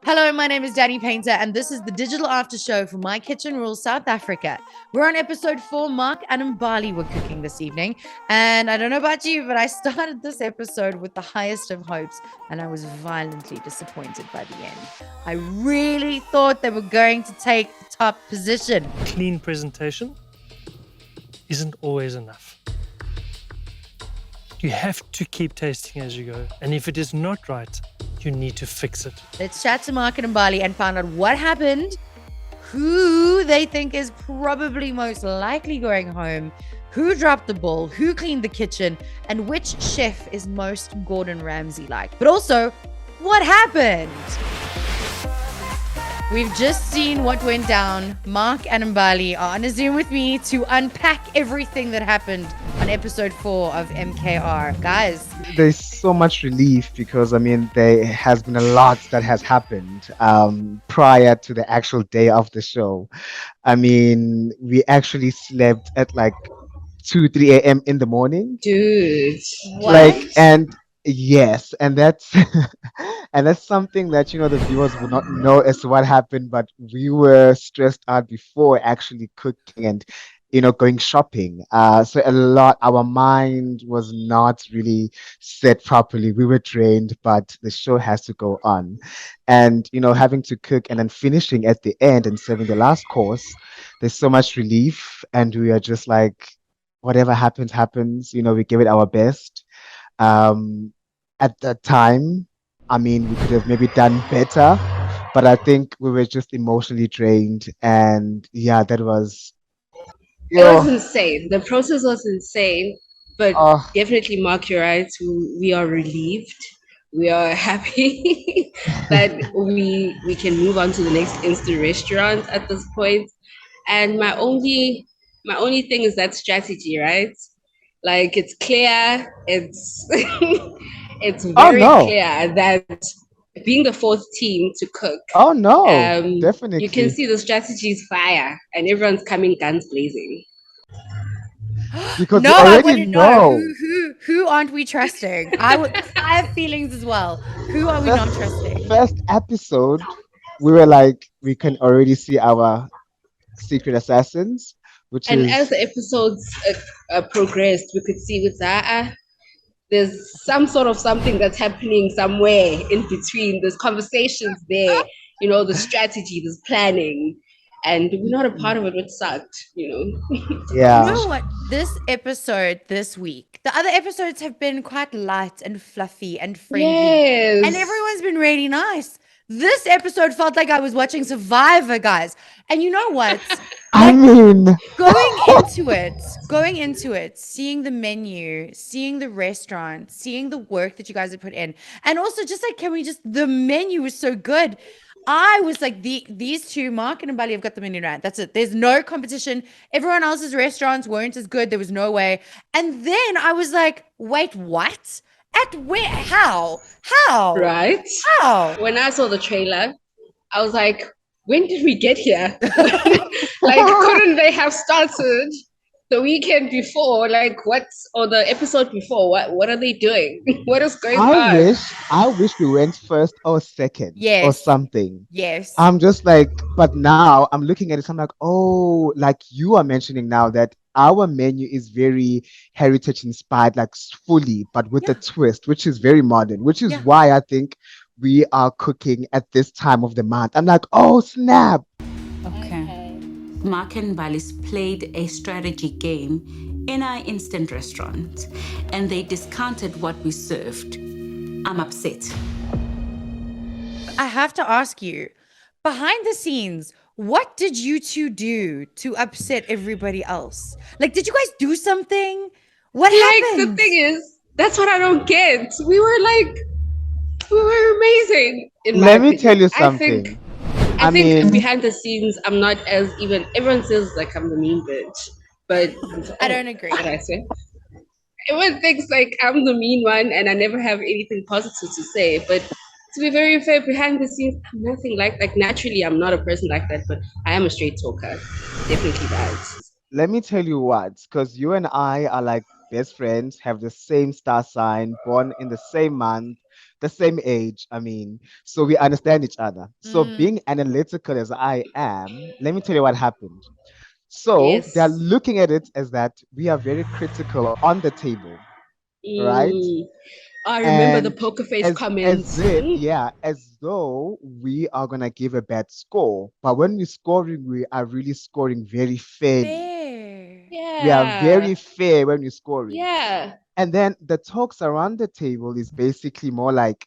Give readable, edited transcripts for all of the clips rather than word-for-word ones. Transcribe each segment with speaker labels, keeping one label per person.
Speaker 1: Hello, my name is Danny Painter, and this is the digital after show for My Kitchen Rules South Africa. We're on episode 4. Mark and Mbali were cooking this evening. And I don't know about you, but I started this episode with the highest of hopes, and I was violently disappointed by the end. I really thought they were going to take the top position.
Speaker 2: Clean presentation isn't always enough. You have to keep tasting as you go. And if it is not right, you need to fix it.
Speaker 1: Let's chat to Mark and Mbali and find out what happened, who they think is probably most likely going home, who dropped the ball, who cleaned the kitchen, and which chef is most Gordon Ramsay-like. But also, what happened? We've just seen what went down. Mark and Mbali are on a Zoom with me to unpack everything that happened on episode 4 of MKR. Guys,
Speaker 3: there's so much relief because there has been a lot that has happened prior to the actual day of the show. We actually slept at like 2-3 a.m. in the morning.
Speaker 4: Dude.
Speaker 1: what?
Speaker 3: Yes, and that's and that's something that the viewers will not know as to what happened, but we were stressed out before actually cooking and going shopping. So our mind was not really set properly. We were drained, but the show has to go on. And having to cook and then finishing at the end and serving the last course, there's so much relief, and we are just like, whatever happens, happens. We give it our best. At that time, we could have maybe done better, but I think we were just emotionally drained, and yeah, that was.
Speaker 4: It was insane. The process was insane, but
Speaker 3: Oh,
Speaker 4: definitely, Mark, you're right. We are relieved. We are happy that we can move on to the next instant restaurant at this point. And my only thing is that strategy, right? Like it's clear, it's it's
Speaker 3: oh
Speaker 4: very
Speaker 3: no.
Speaker 4: clear that being the fourth team to cook,
Speaker 3: Oh no,
Speaker 4: you can
Speaker 3: definitely.
Speaker 4: see the strategy is fire and everyone's coming guns blazing.
Speaker 3: Because we
Speaker 1: No, I
Speaker 3: already
Speaker 1: want to know
Speaker 3: know.
Speaker 1: who aren't we trusting? I have feelings as well. Who are we
Speaker 3: First,
Speaker 1: not trusting?
Speaker 3: first episode, we were like, we can already see our secret assassins, which
Speaker 4: And as
Speaker 3: is,
Speaker 4: the episodes progressed, we could see with Zaa, there's some sort of something that's happening somewhere in between. There's conversations there, the strategy, there's planning, and we're not a part of it, which sucked.
Speaker 1: You
Speaker 3: yeah.
Speaker 1: know what? This episode this week, the other episodes have been quite light and fluffy and friendly, and
Speaker 4: Yes.
Speaker 1: everyone's been really nice. This episode felt like I was watching Survivor, guys. And you know what?
Speaker 3: I
Speaker 1: Like,
Speaker 3: mean,
Speaker 1: going into it, seeing the menu, seeing the restaurant, seeing the work that you guys have put in, and also just like, the menu is so good. I was like, these two, Mark and Mbali, have got the menu right. That's it. There's no competition. Everyone else's restaurants weren't as good. There was no way. And then I was like, wait, what? At where? How? How?
Speaker 4: Right?
Speaker 1: How?
Speaker 4: When I saw the trailer, I was like, when did we get here? Like, couldn't they have started the weekend before? Like, or the episode before? What are they doing? What is going
Speaker 3: I
Speaker 4: on?
Speaker 3: wish, I wish we went first or second or
Speaker 1: Yes.
Speaker 3: something.
Speaker 1: Yes.
Speaker 3: I'm just like, but now I'm looking at it, so I'm like, oh, like you are mentioning now that our menu is very heritage inspired, like fully, but with a
Speaker 1: Yeah.
Speaker 3: twist, which is very modern, which is
Speaker 1: Yeah.
Speaker 3: why I think we are cooking at this time of the month. I'm like, oh, snap.
Speaker 5: Okay. Mark and Mbali's played a strategy game in our instant restaurant, and they discounted what we served. I'm upset.
Speaker 1: I have to ask you, behind the scenes, what did you two do to upset everybody else? Like, did you guys do something? What
Speaker 4: Like, the
Speaker 1: happened?
Speaker 4: thing is, that's what I don't get. We were amazing, in my
Speaker 3: Let me tell
Speaker 4: opinion.
Speaker 3: you
Speaker 4: I think
Speaker 3: something.
Speaker 4: I
Speaker 3: I
Speaker 4: think
Speaker 3: mean,
Speaker 4: behind the scenes, I'm not as even. Everyone says like I'm the mean bitch, but
Speaker 1: I don't agree.
Speaker 4: what did I say? Everyone thinks like I'm the mean one, and I never have anything positive to say. But to be very fair, behind the scenes, I'm nothing like naturally. I'm not a person like that, but I am a straight talker. Definitely that.
Speaker 3: let me tell you what, because you and I are like best friends, have the same star sign, born in the same month. the same age. I mean, so we understand each other. So
Speaker 1: Mm.
Speaker 3: being analytical as I am, let me tell you what happened. So they're
Speaker 4: Yes.
Speaker 3: looking at it as that we are very critical on the table, right?
Speaker 4: Mm. I remember the
Speaker 3: And
Speaker 4: poker face
Speaker 3: as
Speaker 4: comments.
Speaker 3: if, yeah, as though we are gonna give a bad score. But when we're scoring, we are really scoring very fairly.
Speaker 1: Fair.
Speaker 3: We are
Speaker 4: Yeah.
Speaker 3: very fair when we're scoring.
Speaker 4: Yeah.
Speaker 3: And then the talks around the table is basically more like,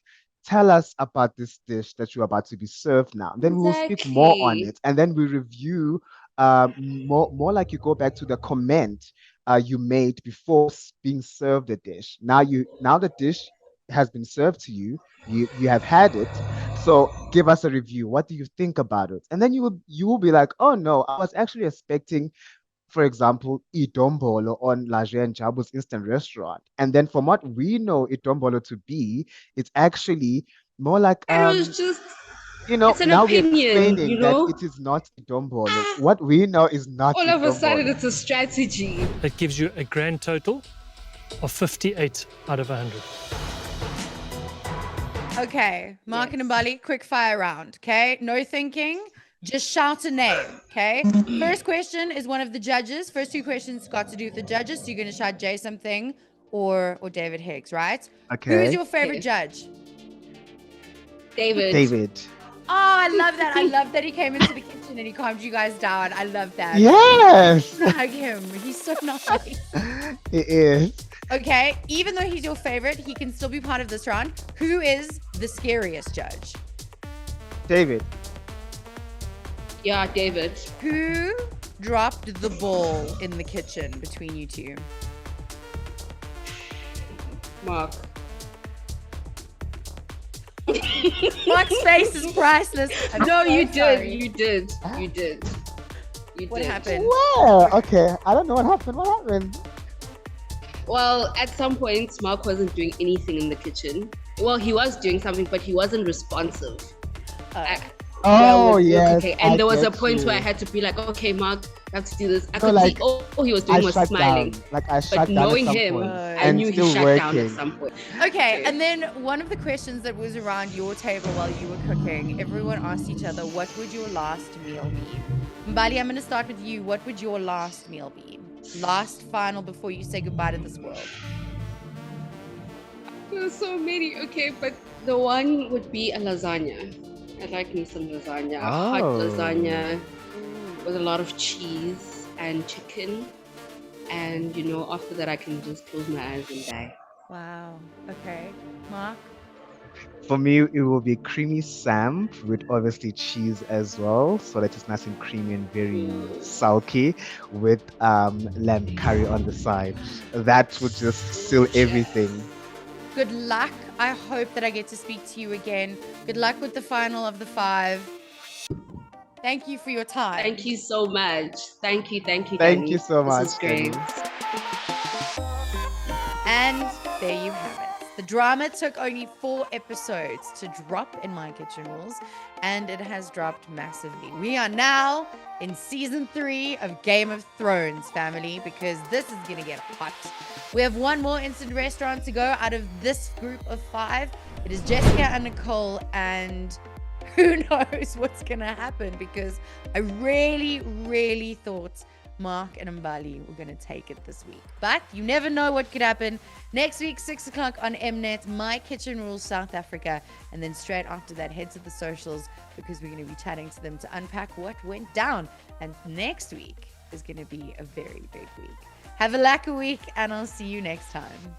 Speaker 3: tell us about this dish that you're about to be served now. Then we will speak more on
Speaker 4: Exactly.
Speaker 3: it, and then we review more like you go back to the comment you made before being served the dish. Now the dish has been served to you. You have had it. So give us a review. What do you think about it? And then you will be like, oh no, I was actually expecting, for example, Idombolo on Laje and Jabu's instant restaurant. And then from what we know Idombolo to be, it's actually more like
Speaker 4: And it was just, it's an
Speaker 3: now we're
Speaker 4: opinion,
Speaker 3: explaining
Speaker 4: you
Speaker 3: that
Speaker 4: know?
Speaker 3: it is not Idombolo. What we know is not
Speaker 4: All of a sudden,
Speaker 3: Idombolo.
Speaker 4: it's a strategy.
Speaker 2: That gives you a grand total of 58 out of 100.
Speaker 1: Okay, Mark and
Speaker 4: Yes.
Speaker 1: Mbali, quick fire round. Okay, no thinking, just shout a name. Okay, first question is one of the judges. First two questions got to do with the judges. So you're gonna shout Jay something or David Higgs, right? Who is
Speaker 3: Okay.
Speaker 1: your favorite
Speaker 4: Okay.
Speaker 1: judge?
Speaker 4: David.
Speaker 3: David.
Speaker 1: Oh, I love that. I love that he came into the kitchen and he calmed you guys down. I love that.
Speaker 3: Yes.
Speaker 1: Like him. He's so nice.
Speaker 3: It is.
Speaker 1: Okay, even though he's your favorite, he can still be part of this round. Who is the scariest judge?
Speaker 3: David.
Speaker 4: Yeah, David.
Speaker 1: Who dropped the ball in the kitchen between you two?
Speaker 4: Mark.
Speaker 1: Mark's face is priceless. I'm
Speaker 4: No,
Speaker 1: so
Speaker 4: you did.
Speaker 1: sorry.
Speaker 4: You did. You did. You
Speaker 1: What
Speaker 4: did.
Speaker 1: happened?
Speaker 3: Where? Okay. I don't know what happened. What happened?
Speaker 4: Well, at some point, Mark wasn't doing anything in the kitchen. Well, he was doing something, but he wasn't responsive.
Speaker 1: Uh,
Speaker 3: Oh,
Speaker 4: we were
Speaker 3: yes.
Speaker 4: cooking. And
Speaker 3: I
Speaker 4: there was a
Speaker 3: get
Speaker 4: point
Speaker 3: you.
Speaker 4: where I had to be like, okay, Mark, I have to do this. I
Speaker 3: So,
Speaker 4: could
Speaker 3: like,
Speaker 4: see all he was
Speaker 3: I
Speaker 4: doing was
Speaker 3: shut
Speaker 4: smiling.
Speaker 3: down. Like I
Speaker 4: But
Speaker 3: shut down at
Speaker 4: knowing
Speaker 3: some
Speaker 4: him,
Speaker 3: point
Speaker 1: I
Speaker 4: I
Speaker 3: and
Speaker 4: knew he
Speaker 3: still
Speaker 4: shut down at
Speaker 3: working.
Speaker 4: some point.
Speaker 1: Okay, and then one of the questions that was around your table while you were cooking, everyone asked each other, what would your last meal be? Mbali, I'm going to start with you. What would your last meal be? Last final before you say goodbye to this world.
Speaker 4: There's so many. Okay, but the one would be a lasagna. I'd like me some lasagna. A hot
Speaker 3: Oh.
Speaker 4: lasagna with a lot of cheese and chicken. And, after that, I can just close my eyes and die.
Speaker 1: Wow. Okay. Mark?
Speaker 3: For me, it will be creamy Sam with obviously cheese as well, so that it's nice and creamy and very sulky, with lamb curry on the side. That would just seal everything.
Speaker 1: Good luck. I hope that I get to speak to you again. Good luck with the final of the 5. Thank you for your time.
Speaker 4: Thank you so much. Thank you,
Speaker 3: Thank you
Speaker 4: Danny.
Speaker 3: so
Speaker 4: This
Speaker 3: much,
Speaker 4: is great.
Speaker 3: Danny.
Speaker 1: And there you have it. The drama took only 4 episodes to drop in My Kitchen Rules, and it has dropped massively. We are now in season 3 of Game of Thrones, family, because this is going to get hot. We have one more instant restaurant to go out of this group of 5. It is Jessica and Nicole, and who knows what's going to happen, because I really, really thought Mark and Mbali were going to take it this week. But you never know what could happen. Next week, 6 o'clock on Mnet, My Kitchen Rules South Africa. And then straight after that, head to the socials, because we're going to be chatting to them to unpack what went down. And next week is going to be a very big week. Have a lacquer week, and I'll see you next time.